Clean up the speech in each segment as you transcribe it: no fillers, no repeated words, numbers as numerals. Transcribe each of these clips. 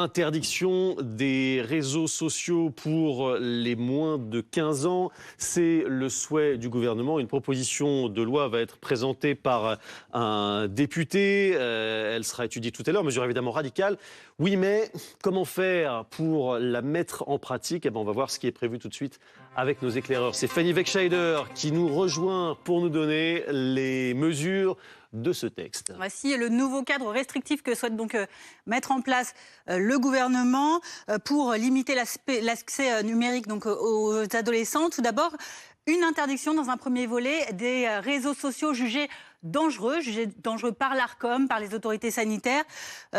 Interdiction des réseaux sociaux pour les moins de 15 ans, c'est le souhait du gouvernement. Une proposition de loi va être présentée par un député. Elle sera étudiée tout à l'heure, mesure évidemment radicale. Oui, mais comment faire pour la mettre en pratique? On va voir ce qui est prévu tout de suite avec nos éclaireurs. C'est Fanny Wegscheider qui nous rejoint pour nous donner les mesures de ce texte. Voici le nouveau cadre restrictif que souhaite donc mettre en place le gouvernement pour limiter l'accès numérique donc, aux adolescents. Tout d'abord, une interdiction dans un premier volet des réseaux sociaux jugés dangereux par l'Arcom, par les autorités sanitaires,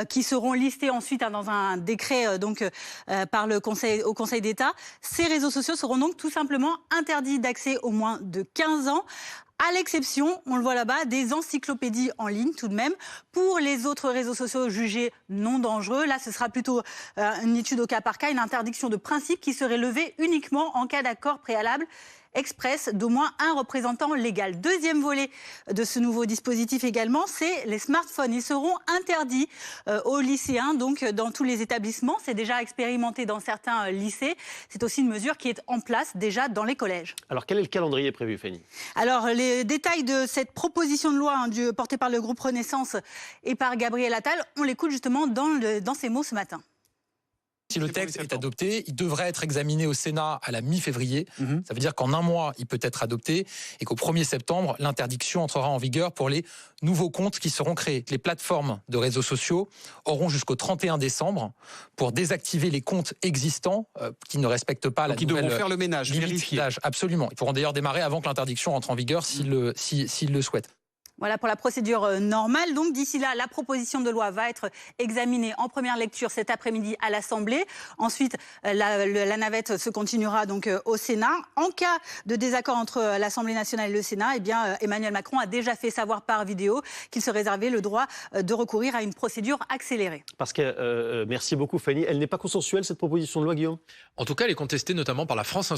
qui seront listés ensuite dans un décret par au Conseil d'État. Ces réseaux sociaux seront donc tout simplement interdits d'accès aux moins de 15 ans. À l'exception, on le voit là-bas, des encyclopédies en ligne tout de même. Pour les autres réseaux sociaux jugés non dangereux, là ce sera plutôt une étude au cas par cas, une interdiction de principe qui serait levée uniquement en cas d'accord préalable express d'au moins un représentant légal. Deuxième volet de ce nouveau dispositif également, c'est les smartphones. Ils seront interdits aux lycéens, donc dans tous les établissements. C'est déjà expérimenté dans certains lycées. C'est aussi une mesure qui est en place déjà dans les collèges. Alors quel est le calendrier prévu, Fanny? Alors les détails de cette proposition de loi portée par le groupe Renaissance et par Gabriel Attal, on l'écoute justement dans ses mots ce matin. Si le texte est adopté, il devrait être examiné au Sénat à la mi-février. Ça veut dire qu'en un mois, il peut être adopté et qu'au 1er septembre, l'interdiction entrera en vigueur pour les nouveaux comptes qui seront créés. Les plateformes de réseaux sociaux auront jusqu'au 31 décembre pour désactiver les comptes existants qui ne respectent pas la nouvelle devront faire le ménage, limite d'âge. Absolument. Ils pourront d'ailleurs démarrer avant que l'interdiction entre en vigueur s'ils le souhaitent. Voilà pour la procédure normale. Donc d'ici là, la proposition de loi va être examinée en première lecture cet après-midi à l'Assemblée. Ensuite, la navette se continuera donc au Sénat. En cas de désaccord entre l'Assemblée nationale et le Sénat, eh bien, Emmanuel Macron a déjà fait savoir par vidéo qu'il se réservait le droit de recourir à une procédure accélérée. Parce que, merci beaucoup Fanny, elle n'est pas consensuelle cette proposition de loi, Guillaume? En tout cas, elle est contestée notamment par la France